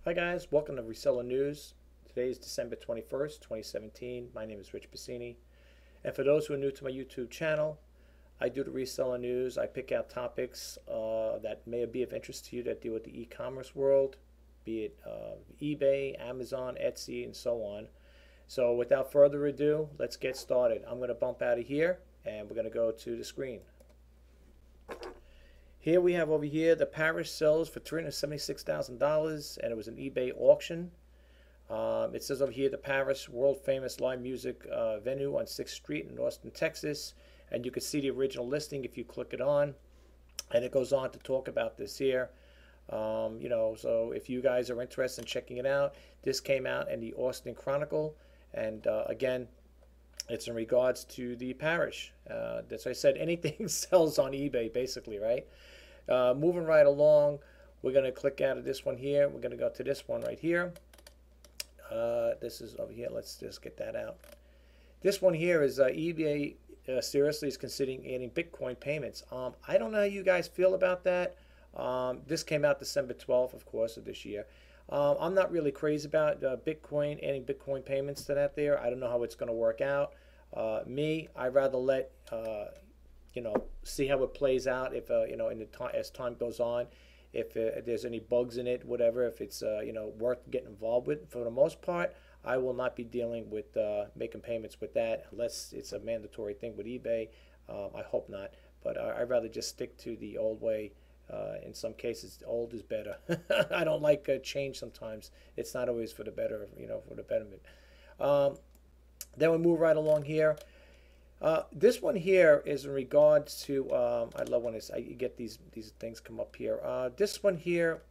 Hi guys, welcome to Reseller News. Today is December 21st, 2017. My name is Rich Pasini. And for those who are new to my YouTube channel, I do the Reseller News. I pick out topics that may be of interest to you that deal with the e-commerce world, be it eBay, Amazon, Etsy, and so on. So without further ado, let's get started. I'm going to bump out of here and we're going to go to the screen. Here we have over here the Parish sells for $376,000 and it was an eBay auction. It says over here the Parish world famous live music venue on 6th Street in Austin, Texas, and you can see the original listing if you click it on, and it goes on to talk about this here. So if you guys are interested in checking it out, this came out in the Austin Chronicle, and again, it's in regards to the Parish. That's why I said anything sells on eBay basically, right? Moving right along, we're going to click out of this one here. We're going to go to this one right here. This is over here. Let's just get that out. This one here is eBay seriously is considering adding Bitcoin payments. I don't know how you guys feel about that. This came out December 12th, of course, of this year. I'm not really crazy about Bitcoin, adding Bitcoin payments to that there. I don't know how it's going to work out. I'd rather let see how it plays out. If in the time as time goes on, if there's any bugs in it, whatever, if it's worth getting involved with. For the most part, I will not be dealing with making payments with that unless it's a mandatory thing with eBay. I hope not, but I'd rather just stick to the old way. In some cases, old is better. I don't like change sometimes. It's not always for the better, for the betterment. Then we move right along here. This one here is in regards to, I love when I get these things come up here. This one here,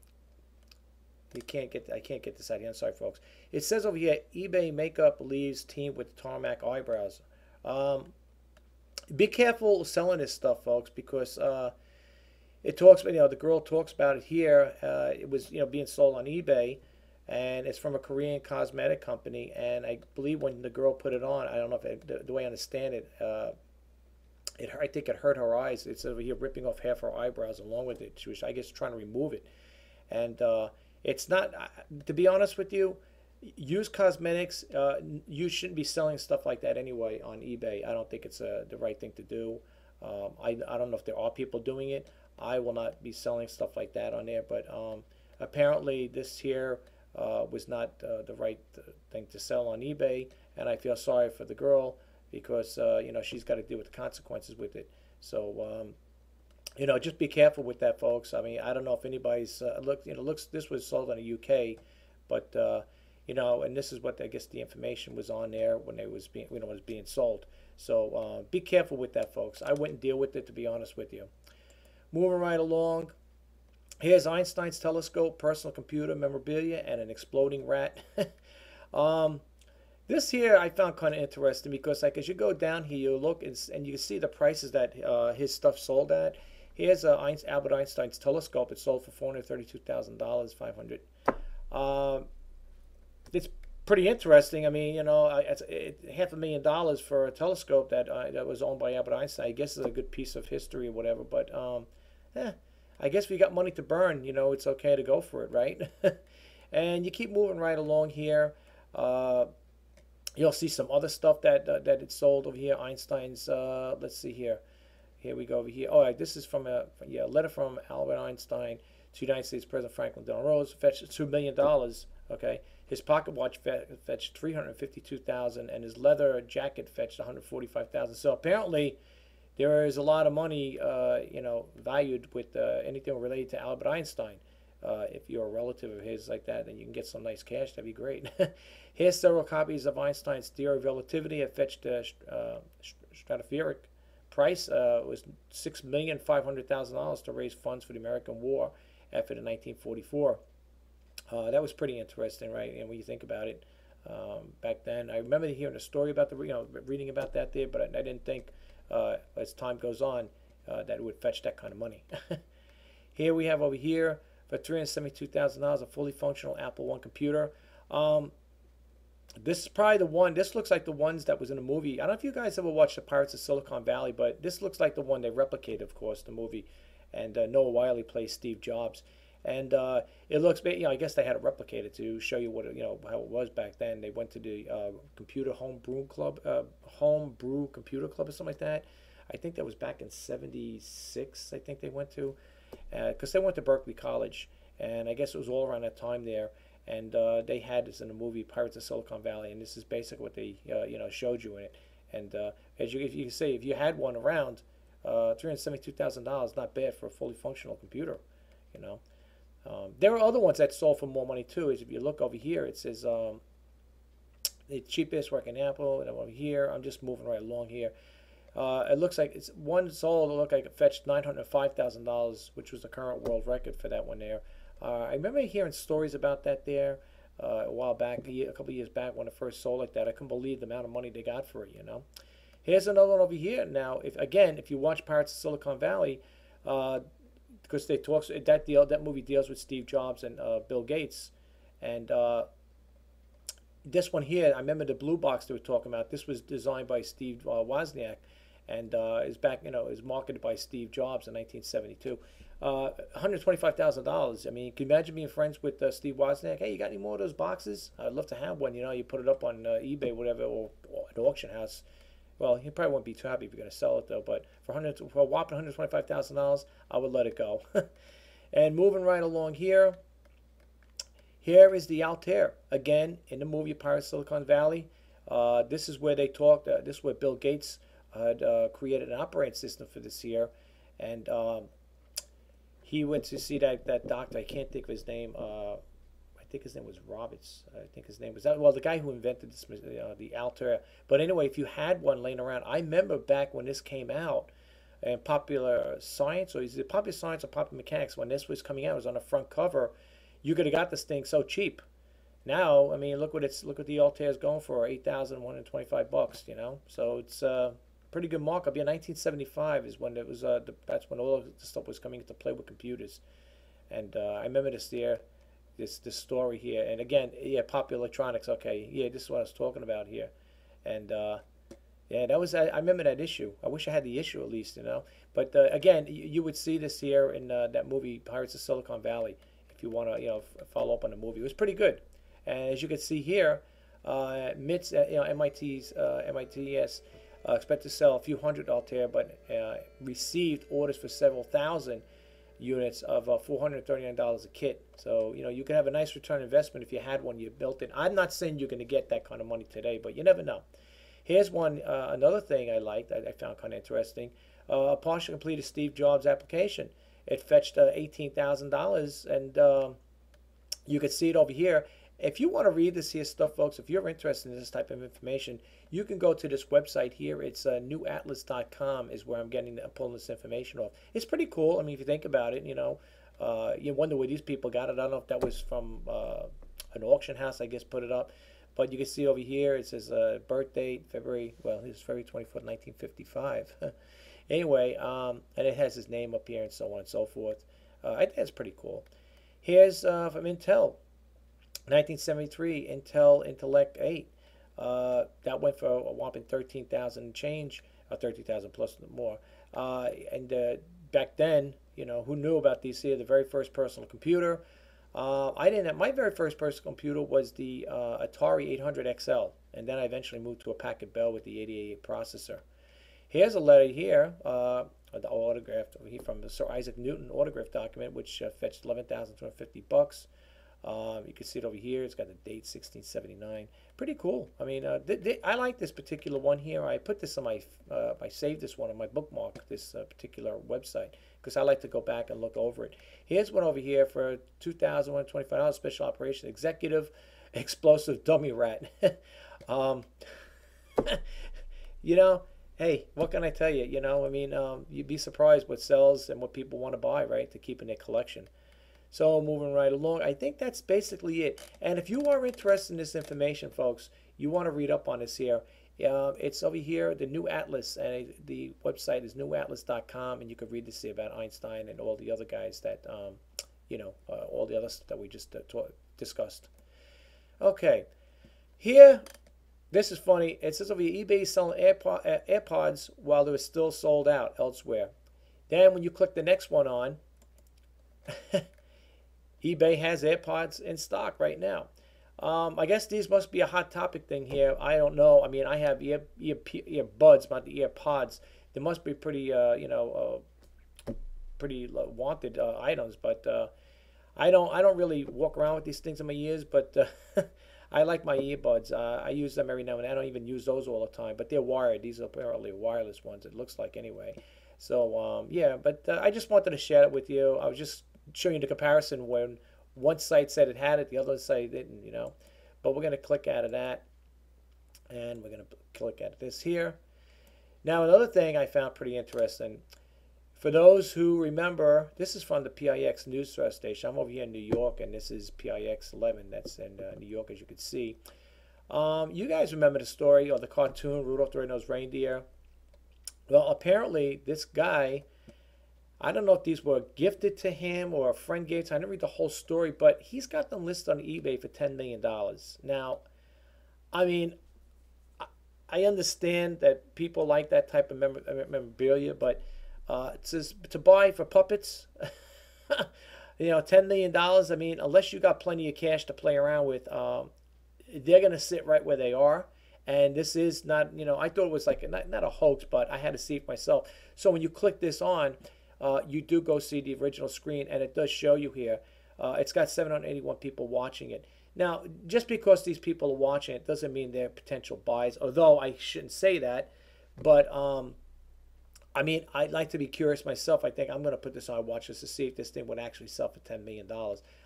I can't get this out here. I'm sorry, folks. It says over here, eBay makeup leaves team with tarmac eyebrows. Be careful selling this stuff, folks, because it talks, the girl talks about it here. It was, being sold on eBay. And it's from a Korean cosmetic company, and I believe when the girl put it on, I don't know if the way I understand it, I think it hurt her eyes. It's over here ripping off half her eyebrows along with it. She was, I guess, trying to remove it, and it's not. To be honest with you, used cosmetics, you shouldn't be selling stuff like that anyway on eBay. I don't think it's the right thing to do. I don't know if there are people doing it. I will not be selling stuff like that on there, but apparently this here. Was not the right thing to sell on eBay, and I feel sorry for the girl because she's got to deal with the consequences with it. So just be careful with that, folks. I mean, I don't know if anybody's looks. This was sold in the UK, but and this is what I guess the information was on there when it was being was being sold. So be careful with that, folks. I wouldn't deal with it, to be honest with you. Moving right along. Here's Einstein's telescope, personal computer, memorabilia, and an exploding rat. This here I found kind of interesting because, like, as you go down here, you look and you can see the prices that his stuff sold at. Here's Albert Einstein's telescope. It sold for $432,000, $500. It's pretty interesting. I mean, it's $500,000 for a telescope that was owned by Albert Einstein. I guess it's a good piece of history or whatever, but I guess if you got money to burn, it's okay to go for it, right? And you keep moving right along here. You'll see some other stuff that it sold over here. Einstein's, let's see here. Here we go over here. Oh, this is from a letter from Albert Einstein to United States President Franklin Delano Roosevelt, fetched $2 million. Okay, his pocket watch fetched $352,000, and his leather jacket fetched $145,000. So apparently, there is a lot of money, valued with anything related to Albert Einstein. If you're a relative of his like that, then you can get some nice cash. That'd be great. Here's several copies of Einstein's theory of relativity. It fetched a stratospheric price. It was $6,500,000 to raise funds for the American War effort in 1944. That was pretty interesting, right? And when you think about it, back then, I remember hearing a story about reading about that there, but I didn't think. As time goes on, that it would fetch that kind of money. Here we have over here for $372,000 a fully functional Apple I computer. This is probably the one. This looks like the ones that was in the movie. I don't know if you guys ever watched the Pirates of Silicon Valley, but this looks like the one they replicated, of course, the movie. And Noah Wiley plays Steve Jobs. And it looks, I guess they had it replicated to show you what how it was back then. They went to the computer home brew computer club or something like that. I think that was back in '76. I think they went to, because they went to Berkeley College, and I guess it was all around that time there. And they had this in the movie Pirates of Silicon Valley, and this is basically what they showed you in it. And as you can see, if you had one around, $372,000, not bad for a fully functional computer, you know. There are other ones that sold for more money too. Is if you look over here, it says the cheapest working Apple, and over here, I'm just moving right along here. It looks like it's one sold. It looked like it fetched $905,000, which was the current world record for that one there. I remember hearing stories about that there a while back, a couple of years back when it first sold like that. I couldn't believe the amount of money they got for it. Here's another one over here. Now, if you watch Pirates of Silicon Valley, because that movie deals with Steve Jobs and Bill Gates, and this one here, I remember the blue box they were talking about. This was designed by Steve Wozniak, and is marketed by Steve Jobs in 1972. $125,000. I mean, can you imagine being friends with Steve Wozniak? Hey, you got any more of those boxes? I'd love to have one. You put it up on eBay, whatever, or an auction house. Well, he probably won't be too happy if you're going to sell it, though. But for a whopping $125,000, I would let it go. And moving right along here, here is the Altair. Again, in the movie Pirates of Silicon Valley. This is where they talked. This is where Bill Gates had created an operating system for this here. And he went to see that doctor. I can't think of his name. I think his name was Roberts. I think his name was that. Well, the guy who invented this, the Altair. But anyway, if you had one laying around, I remember back when this came out in Popular Science, or is it Popular Science or Popular Mechanics? When this was coming out, it was on the front cover. You could have got this thing so cheap. Now, I mean, look what the Altair is going for, $8,125. So it's pretty good markup. Yeah, 1975 is when it was. That's when all of the stuff was coming into play with computers. And I remember this there. This story here, and again, yeah, Popular Electronics. Okay, yeah, this is what I was talking about here, and yeah, that was. I remember that issue. I wish I had the issue at least, But again, you would see this here in that movie Pirates of Silicon Valley. If you want to, follow up on the movie, it was pretty good. And as you can see here, MIT's, MITS expect to sell a few hundred Altair, but received orders for several thousand units of $439 a kit. So you can have a nice return on investment if you had one, you built it. I'm not saying you're going to get that kind of money today, but you never know. Here's one, another thing I liked, I found kind of interesting. A partially completed Steve Jobs application. It fetched $18,000, and you can see it over here. If you want to read this here stuff, folks, if you're interested in this type of information, you can go to this website here. It's newatlas.com is where I'm pulling this information off. It's pretty cool. I mean, if you think about it, you wonder where these people got it. I don't know if that was from an auction house, I guess, put it up. But you can see over here, it says birth date, February 24th, 1955. Anyway, and it has his name up here and so on and so forth. I think that's pretty cool. Here's from Intel. 1973 Intel Intellect 8. That went for a whopping 13,000 change, or 30,000 plus more. And back then, who knew about these here? The very first personal computer. I didn't have, my very first personal computer was the Atari 800 XL, and then I eventually moved to a Packard Bell with the 8088 processor. Here's a letter here, the autograph from the Sir Isaac Newton autograph document, which fetched $11,250. You can see it over here. It's got the date 1679. Pretty cool. I mean, I like this particular one here. I put this on my, I saved this one on my bookmark, this particular website, because I like to go back and look over it. Here's one over here for $2,125 special operation executive explosive dummy rat. Hey, what can I tell you? I mean, you'd be surprised what sells and what people want to buy, right, to keep in their collection. So moving right along, I think that's basically it. And if you are interested in this information, folks, you want to read up on this here. It's over here, the New Atlas, and the website is newatlas.com, and you can read this here about Einstein and all the other guys that, all the other stuff that we just discussed. Okay, here, this is funny. It says over here, eBay is selling AirPods while they're still sold out elsewhere. Then when you click the next one on, eBay has AirPods in stock right now. I guess these must be a hot topic thing here. I don't know. I mean, I have earbuds, not the AirPods. They must be pretty, pretty wanted items. But I don't really walk around with these things in my ears. But I like my earbuds. I use them every now and then. I don't even use those all the time. But they're wired. These are apparently wireless ones. It looks like anyway. So yeah. But I just wanted to share it with you. I was just showing you the comparison when one site said it had it, the other site didn't, But we're going to click out of that, and we're going to click at this here. Now, another thing I found pretty interesting, for those who remember, this is from the PIX news station. I'm over here in New York, and this is PIX 11. That's in New York, as you can see. You guys remember the story or the cartoon, Rudolph the Red-Nosed Reindeer? Well, apparently, this guy, I don't know if these were gifted to him or a friend gave to him. I didn't read the whole story, but he's got them listed on eBay for $10 million. Now, I mean, I understand that people like that type of memorabilia, but to buy for puppets, $10 million, I mean, unless you got plenty of cash to play around with, they're going to sit right where they are. And this is not, I thought it was like, not a hoax, but I had to see it myself. So when you click this on, you do go see the original screen, and it does show you here. It's got 781 people watching it. Now, just because these people are watching it doesn't mean they're potential buyers, although I shouldn't say that. But, I mean, I'd like to be curious myself. I think I'm going to put this on, watch this to see if this thing would actually sell for $10 million.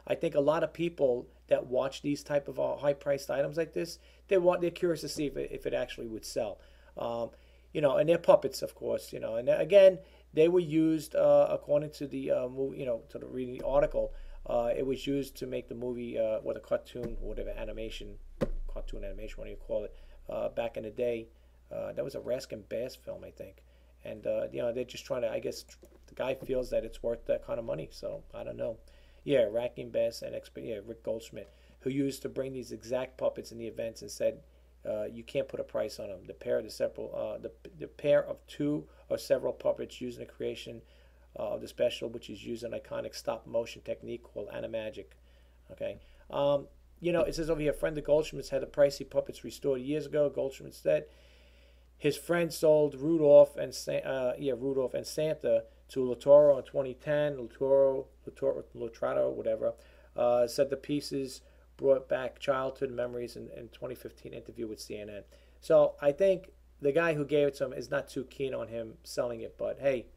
I think a lot of people that watch these type of high-priced items like this, they're curious to see if it actually would sell. And they're puppets, of course, And again, they were used, according to the movie, to the reading the article. It was used to make the movie, or the cartoon, whatever cartoon animation, what do you call it? Back in the day, that was a Raskin Bass film, I think. And they're just trying to. I guess the guy feels that it's worth that kind of money. So I don't know. Yeah, Raskin Bass and Rick Goldschmidt, who used to bring these exact puppets in the events and said, you can't put a price on them. The pair of two or several puppets used in the creation of the special, which is used an iconic stop motion technique called animagic. Okay. It says over here, a friend of Goldschmidt's had the pricey puppets restored years ago. Goldschmidt said his friend sold Rudolph and Santa to Latoro in 2010. Latrato, whatever, said the pieces brought back childhood memories in 2015 interview with CNN. So I think the guy who gave it to him is not too keen on him selling it. But hey,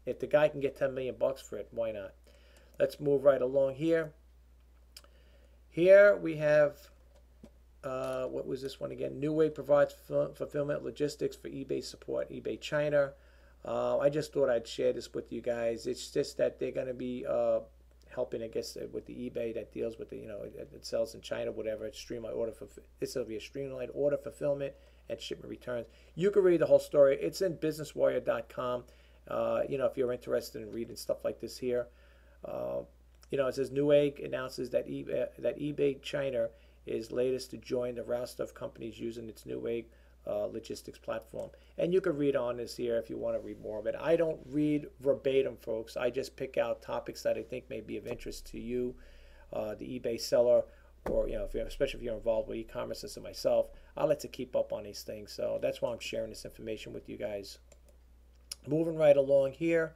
if the guy can get $10 million for it, why not? Let's move right along here. Here we have, what was this one again? New Way provides fulfillment logistics for eBay support, eBay China. I just thought I'd share this with you guys. It's just that they're going to be helping, I guess, with the eBay that deals with the, it sells in China, whatever. It's streamlined order for this will be a streamlined order fulfillment and shipment returns. You can read the whole story. It's in businesswire.com. If you're interested in reading stuff like this here. It says Newegg announces that eBay China is latest to join the roster of companies using its Newegg logistics platform. And you can read on this here if you want to read more of it. I don't read verbatim, folks. I just pick out topics that I think may be of interest to you, the eBay seller, or especially if you're involved with e-commerce as myself. I like to keep up on these things, so that's why I'm sharing this information with you guys. Moving right along here,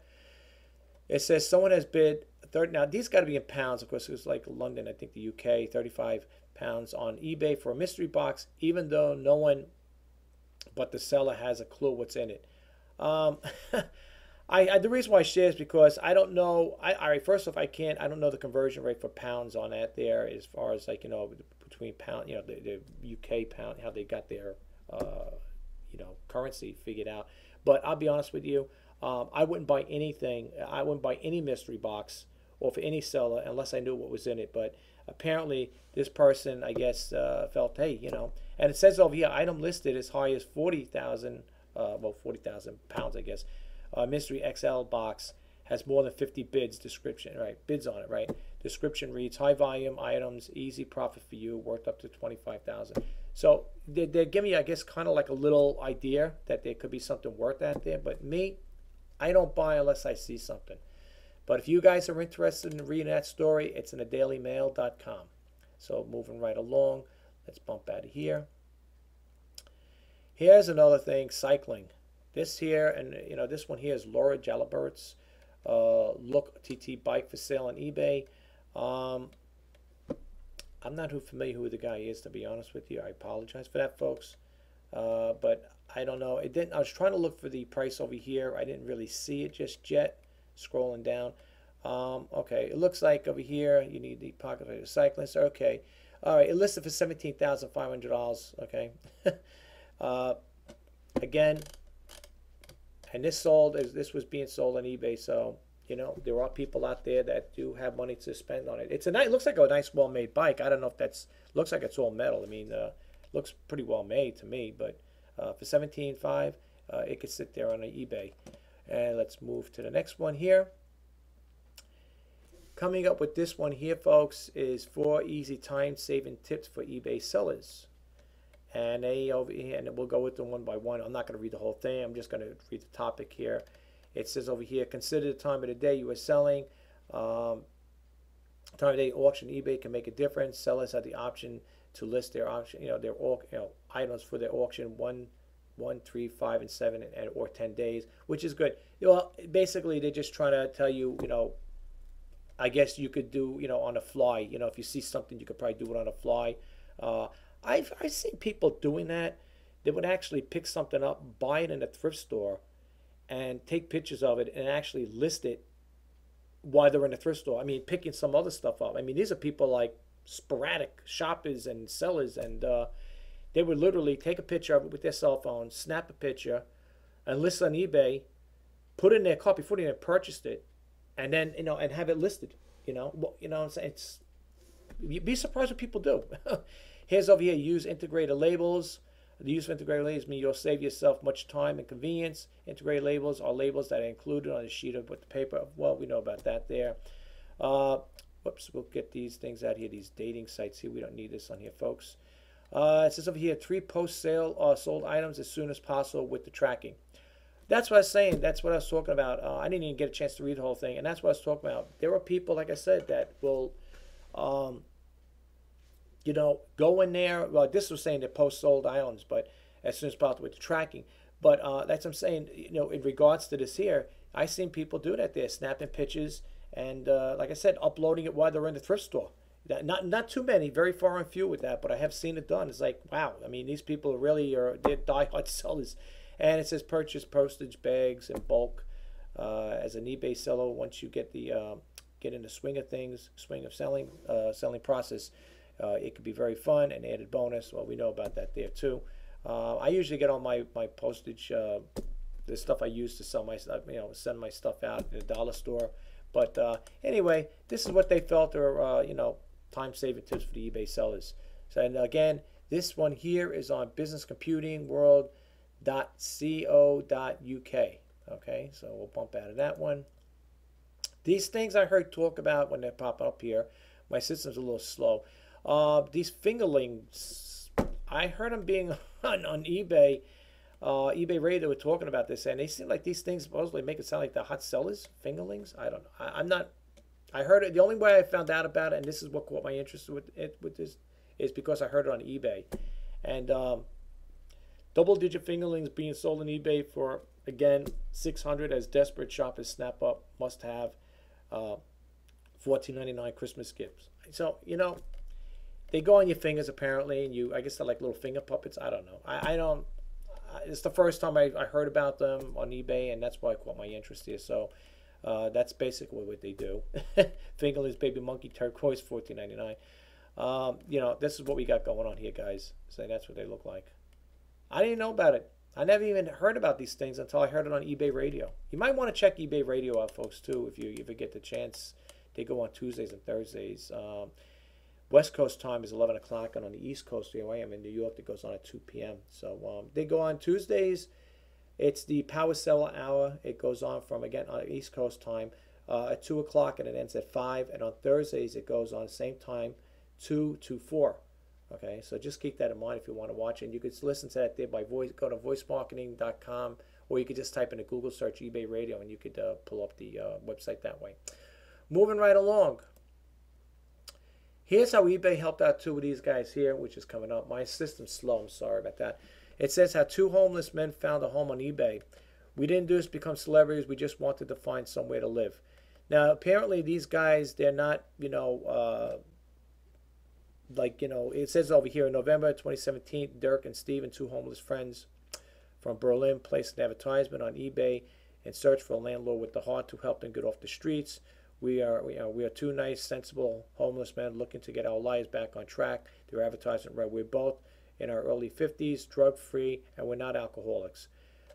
it says someone has bid now these got to be in pounds, of course. It was like London, I think the UK, 35 pounds on eBay for a mystery box, even though no one but the seller has a clue what's in it. The reason why I share is because I don't know. All right, first off, I don't know the conversion rate for pounds on that there, as far as between pound, the UK pound, how they got their currency figured out. But I'll be honest with you, I wouldn't buy anything. I wouldn't buy any mystery box or for any seller unless I knew what was in it. But apparently, this person, I guess, felt, hey, and it says over here, item listed as high as 40,000, 40,000 pounds, I guess. Mystery XL box has more than 50 bids. Description, right? Bids on it, right? Description reads, high volume items, easy profit for you, worth up to 25,000. So they're giving me, I guess, kind of like a little idea that there could be something worth out there. But me, I don't buy unless I see something. But if you guys are interested in reading that story, it's in thedailymail.com. So moving right along, let's bump out of here. Here's another thing, cycling. This here, and this one here is Laura Jalibert's Look TT bike for sale on eBay. I'm not familiar who the guy is, to be honest with you. I apologize for that, folks. But I don't know. It didn't. I was trying to look for the price over here. I didn't really see it just yet. Scrolling down. Okay, it looks like over here you need the pocket for the cyclist. Okay, all right. It listed for $17,500. Okay. Again, and this was being sold on eBay. So there are people out there that do have money to spend on it. It looks like a nice, well-made bike. I don't know if looks like it's all metal. I mean, looks pretty well made to me. But for $17,500, it could sit there on eBay. And let's move to the next one here. Coming up with this one here, folks, is 4 easy time-saving tips for eBay sellers. And over here, and we'll go with them one by one. I'm not going to read the whole thing. I'm just going to read the topic here. It says over here, consider the time of the day you are selling. Time of day auction, eBay can make a difference. Sellers have the option to list their auction, items for their auction 1, 3, 5, and 7, or 10 days, which is good. Well, basically, they're just trying to tell you, I guess you could do, on the fly. If you see something, you could probably do it on the fly. I've seen people doing that. They would actually pick something up, buy it in a thrift store, and take pictures of it and actually list it while they're in the thrift store. I mean, picking some other stuff up. I mean, these are people like sporadic shoppers and sellers, and they would literally take a picture of it with their cell phone, snap a picture, and list it on eBay, put it in their cart before they even purchased it, and then and have it listed. I'm saying, you'd be surprised what people do. Here's over here, use integrated labels. The use of integrated labels means you'll save yourself much time and convenience. Integrated labels are labels that are included on a sheet of with the paper. Well, we know about that there. Whoops, we'll get these things out here, these dating sites here. We don't need this on here, folks. It says over here, 3 post-sale sold items as soon as possible with the tracking. That's what I was saying. That's what I was talking about. I didn't even get a chance to read the whole thing, and that's what I was talking about. There are people, like I said, that will go in there. Well, this was saying they post sold items, but as soon as possible with the tracking. But that's what I'm saying. In regards to this here, I've seen people do that. They're snapping pictures and, like I said, uploading it while they're in the thrift store. Not too many, very far and few with that, but I have seen it done. It's like, wow. I mean, these people they're diehard sellers. And it says purchase postage bags in bulk as an eBay seller. Once you get in the swing of things, swing of selling process. It could be very fun, an added bonus. Well, we know about that there too. I usually get on my postage, the stuff I use to sell my stuff, send my stuff out at the dollar store. But anyway, this is what they felt are, time-saving tips for the eBay sellers. So, and again, this one here is on businesscomputingworld.co.uk. Okay, so we'll bump out of that one. These things I heard talk about when they pop up here. My system's a little slow. These fingerlings, I heard them being on eBay. eBay Radio were talking about this, and they seem like these things supposedly make it sound like the hot sellers. Fingerlings, I don't know. I'm not. I heard it. The only way I found out about it, and this is what caught my interest with this, is because I heard it on eBay. And double-digit fingerlings being sold on eBay for, again, $600 as desperate shoppers snap up must-have $14.99 Christmas gifts. So they go on your fingers apparently, and I guess they're like little finger puppets. I don't know. I don't. It's the first time I heard about them on eBay, and that's why I caught my interest here. So that's basically what they do. Fingerlings baby monkey turquoise $14.99. This is what we got going on here, guys. So that's what they look like. I didn't know about it. I never even heard about these things until I heard it on eBay Radio. You might want to check eBay Radio out, folks, too, if you ever get the chance. They go on Tuesdays and Thursdays. West Coast time is 11 o'clock, and on the East Coast, where I am in New York, it goes on at 2 p.m. So they go on Tuesdays. It's the Power Seller Hour. It goes on from, again, on East Coast time at 2 o'clock, and it ends at 5. And on Thursdays, it goes on the same time, 2 to 4. Okay, so just keep that in mind if you want to watch it. And you can listen to that there by voice. Go to voicemarketing.com or you could just type in a Google search eBay radio and you could pull up the website that way. Moving right along. Here's how eBay helped out two of these guys here, which is coming up. My system's slow, I'm sorry about that. It says how two homeless men found a home on eBay. We didn't do this to become celebrities, we just wanted to find somewhere to live. Now, apparently these guys, they're not, it says over here in November 2017, Dirk and Steven, two homeless friends from Berlin, placed an advertisement on eBay in search for a landlord with the heart to help them get off the streets. We are two nice, sensible homeless men looking to get our lives back on track. Their advertisement read, we're both in our early 50s, drug-free, and we're not alcoholics.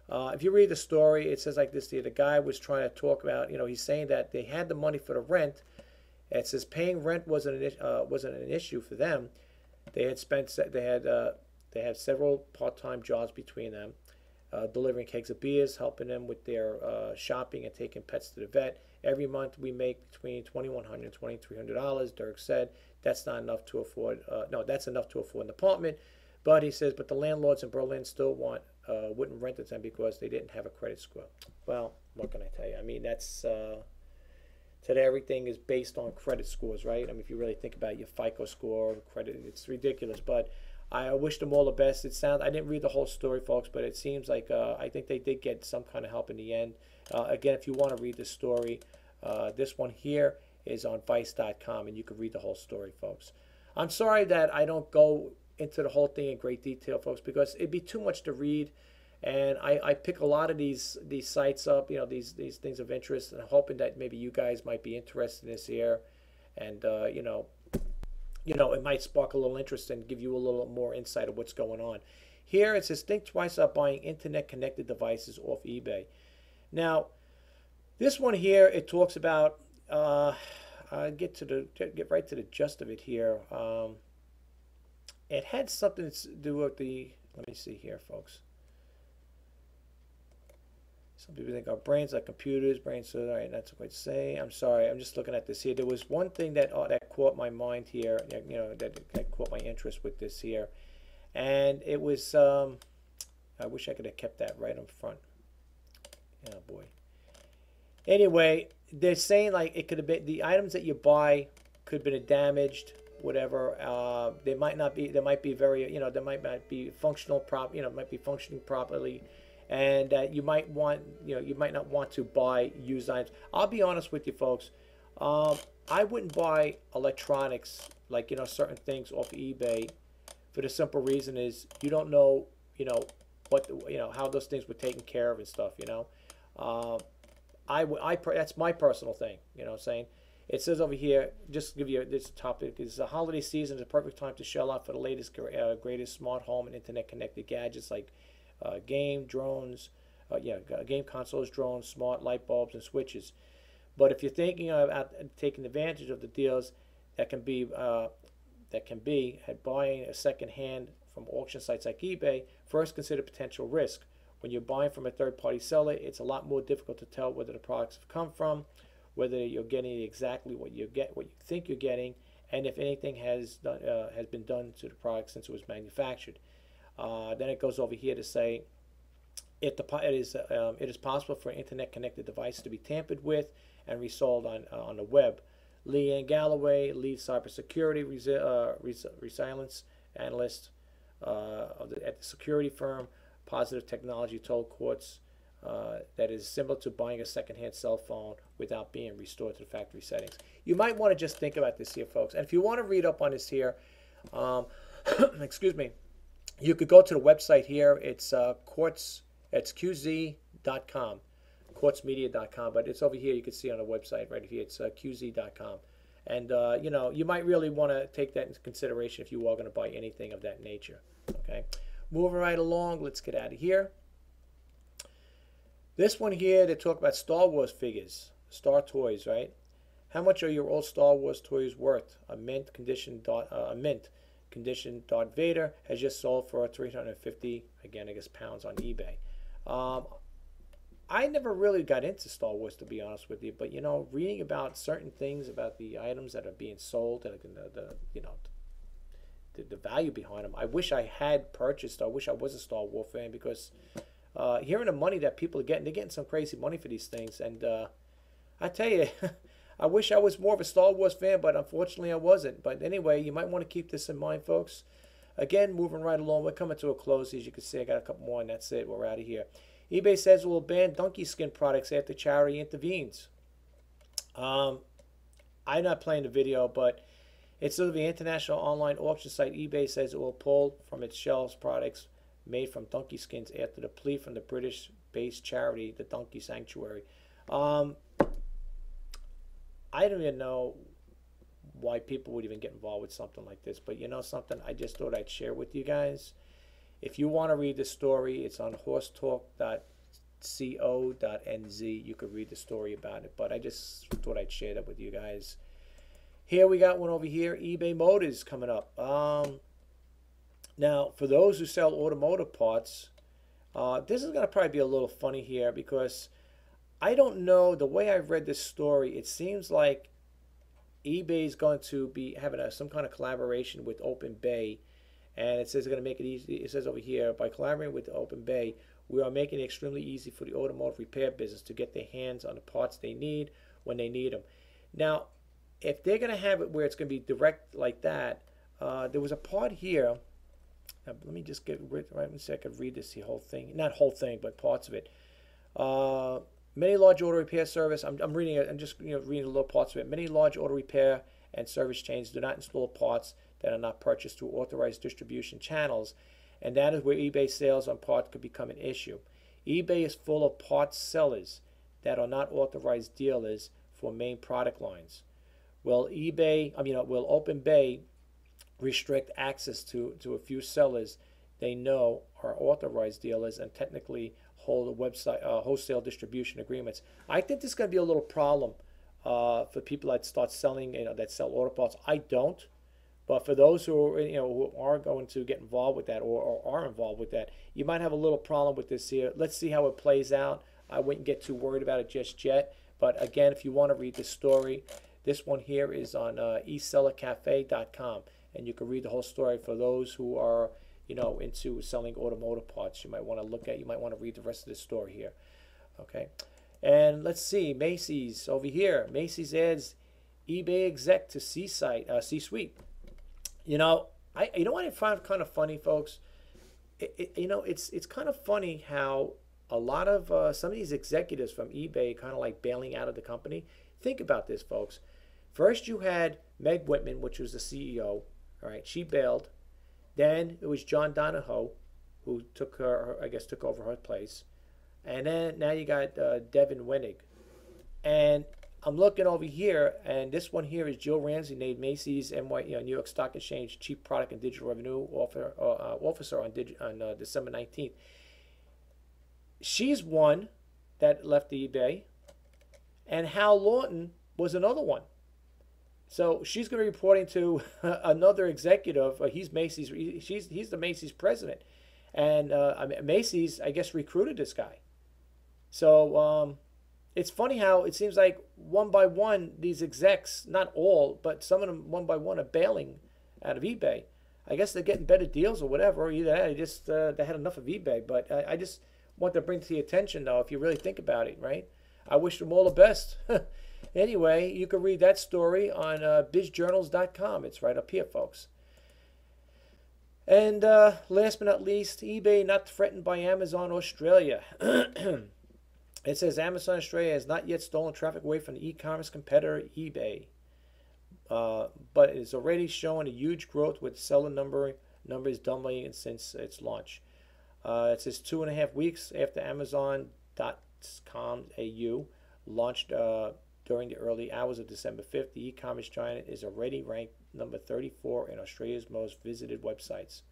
If you read the story, it says like this here. The guy was trying to talk about, he's saying that they had the money for the rent. It says paying rent wasn't an issue for them. They had several part-time jobs between them, delivering kegs of beers, helping them with their shopping and taking pets to the vet. Every month we make between $2,100 and $2,300. Dirk said that's not enough to afford. No, that's enough to afford an apartment. But he says, but the landlords in Berlin still wouldn't rent it to them because they didn't have a credit score. Well, what can I tell you? I mean, that's today everything is based on credit scores, right? I mean, if you really think about it, your FICO score, credit, it's ridiculous. But I wish them all the best. I didn't read the whole story, folks, but it seems like I think they did get some kind of help in the end. Again, if you want to read the story, this one here is on Vice.com, and you can read the whole story, folks. I'm sorry that I don't go into the whole thing in great detail, folks, because it'd be too much to read, and I pick a lot of these sites up, these things of interest, and I'm hoping that maybe you guys might be interested in this here, and it might spark a little interest and give you a little more insight of what's going on. Here it says, think twice about buying internet-connected devices off eBay. Now, this one here, it talks about, I'll get right to the gist of it here. It had something to do with let me see here, folks. Some people think our brains are computers, brains, all right, that's what I'd say. I'm sorry, I'm just looking at this here. There was one thing that caught my mind here, that caught my interest with this here. And it was, I wish I could have kept that right up front. Oh boy. Anyway, they're saying like it could have been the items that you buy could have been damaged, whatever. They might not be. They might be very. They might not be functional. Might be functioning properly, and you might want. You might not want to buy used items. I'll be honest with you, folks. I wouldn't buy electronics like certain things off of for the simple reason is you don't know what how those things were taken care of and stuff. That's my personal thing. What I'm saying. It says over here, just to give you this topic, is the holiday season is a perfect time to shell out for the latest, greatest smart home and internet connected gadgets like game consoles, drones, smart light bulbs, and switches. But if you're thinking about taking advantage of the deals that can be at buying a second hand from auction sites like eBay, first consider potential risk. When you're buying from a third-party seller, it's a lot more difficult to tell whether the products have come from, whether you're getting exactly what you think you're getting, and if anything has been done to the product since it was manufactured. Then it goes over here to say it is possible for an internet-connected device to be tampered with and resold on the web. Leanne Galloway, lead cybersecurity resilience analyst at the security firm Positive Technology, told courts that is similar to buying a secondhand cell phone without being restored to the factory settings. You might want to just think about this here, folks. And if you want to read up on this here, excuse me, you could go to the website here. It's it's qz.com, quartzmedia.com, but it's over here. You can see on the website right here. It's qz.com. And, you might really want to take that into consideration if you are going to buy anything of that nature. Okay, moving right along, let's get out of here. This one here, they talk about Star Wars figures, Star Toys, right? How much are your old Star Wars toys worth? A mint condition Darth Vader has just sold for 350, again, I guess pounds on eBay. I never really got into Star Wars, to be honest with you, but reading about certain things about the items that are being sold and the value behind them, I wish I had purchased. I wish I was a Star Wars fan because hearing the money that people are getting, they're getting some crazy money for these things. And I tell you, I wish I was more of a Star Wars fan, but unfortunately I wasn't. But anyway, you might want to keep this in mind, folks. Again, moving right along, we're coming to a close. As you can see, I got a couple more, and that's it. We're out of here. eBay says it will ban donkey skin products after charity intervenes. I'm not playing the video, but it's sort of the international online auction site. eBay says it will pull from its shelves products made from donkey skins after the plea from the British-based charity, the Donkey Sanctuary. I don't even know why people would even get involved with something like this, but you know something, I just thought I'd share with you guys. If you want to read the story, it's on horsetalk.co.nz. You could read the story about it, but I just thought I'd share that with you guys. Here we got one over here, eBay Motors coming up. Now, for those who sell automotive parts, this is going to probably be a little funny here because I don't know, the way I've read this story, it seems like eBay is going to be having some kind of collaboration with Open Bay, and it says it's going to make it easy. It says over here, by collaborating with Open Bay, we are making it extremely easy for the automotive repair business to get their hands on the parts they need when they need them. Now, if they're going to have it where it's going to be direct like that, there was a part here. Now, let me just get right one second. Read this whole thing, not whole thing, but parts of it. Many large auto repair service. I'm reading it. I'm just reading the little parts of it. Many large auto repair and service chains do not install parts that are not purchased through authorized distribution channels, and that is where eBay sales on parts could become an issue. eBay is full of parts sellers that are not authorized dealers for main product lines. Will Open Bay restrict access to a few sellers they know are authorized dealers and technically hold a website wholesale distribution agreements? I think this is going to be a little problem for people that start selling, that sell auto parts. I don't, but for those who are going to get involved with that or are involved with that, you might have a little problem with this here. Let's see how it plays out. I wouldn't get too worried about it just yet. But again, if you want to read this story, this one here is on esellercafe.com, and you can read the whole story for those who are into selling automotive parts. You might want to you might want to read the rest of this story here. Okay, and let's see, Macy's over here. Macy's adds eBay exec to C-suite. You know what I find kind of funny, folks. It's kind of funny how a lot of some of these executives from eBay kind of like bailing out of the company. Think about this, folks. First, you had Meg Whitman, which was the CEO. All right, she bailed. Then it was John Donahoe, who took over her place. And then now you got Devin Wenig. And I'm looking over here, and this one here is Jill Ramsey, named Macy's New York Stock Exchange Chief Product and Digital Revenue Officer on December 19th. She's one that left eBay, and Hal Lawton was another one. So she's going to be reporting to another executive. He's the Macy's president, and Macy's, I guess, recruited this guy. So it's funny how it seems like one by one these execs, not all, but some of them one by one are bailing out of eBay. I guess they're getting better deals or whatever. Either that, they had enough of eBay. But I just want to bring to your attention, though, if you really think about it, right? I wish them all the best. Anyway, you can read that story on bizjournals.com. It's right up here, folks. And last but not least, eBay not threatened by Amazon Australia. It says Amazon Australia has not yet stolen traffic away from the e-commerce competitor eBay, but it is already showing a huge growth with seller numbers doubling since its launch. It says 2.5 weeks after Amazon.com.au launched during the early hours of December 5th, the e-commerce giant is already ranked number 34 in Australia's most visited websites.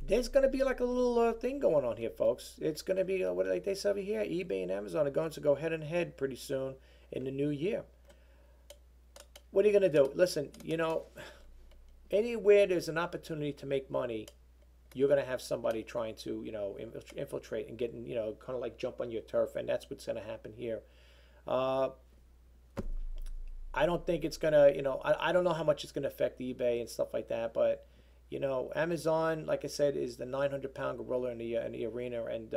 There's going to be like a little thing going on here, folks. It's going to be, like they say over here, eBay and Amazon are going to go head and head pretty soon in the new year. What are you going to do? Listen, anywhere there's an opportunity to make money, you're going to have somebody trying to, infiltrate and getting, kind of like jump on your turf, and that's what's going to happen here. I don't think it's going to, I don't know how much it's going to affect eBay and stuff like that, but, You know, Amazon, like I said, is the 900-pound gorilla in the arena, and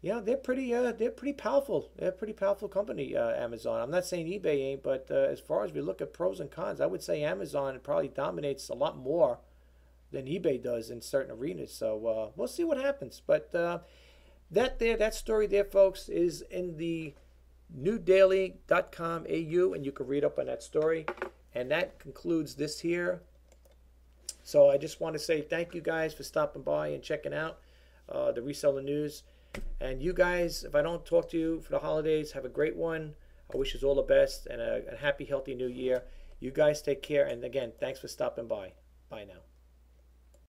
yeah, they're pretty powerful. They're a pretty powerful company, Amazon. I'm not saying eBay ain't, but as far as we look at pros and cons, I would say Amazon probably dominates a lot more than eBay does in certain arenas. So we'll see what happens. But that story there, folks, is in the newdaily.com AU, and you can read up on that story. And that concludes this here. So I just want to say thank you guys for stopping by and checking out the Reseller News. And you guys, if I don't talk to you for the holidays, have a great one. I wish you all the best and a happy, healthy new year. You guys take care. And again, thanks for stopping by. Bye now.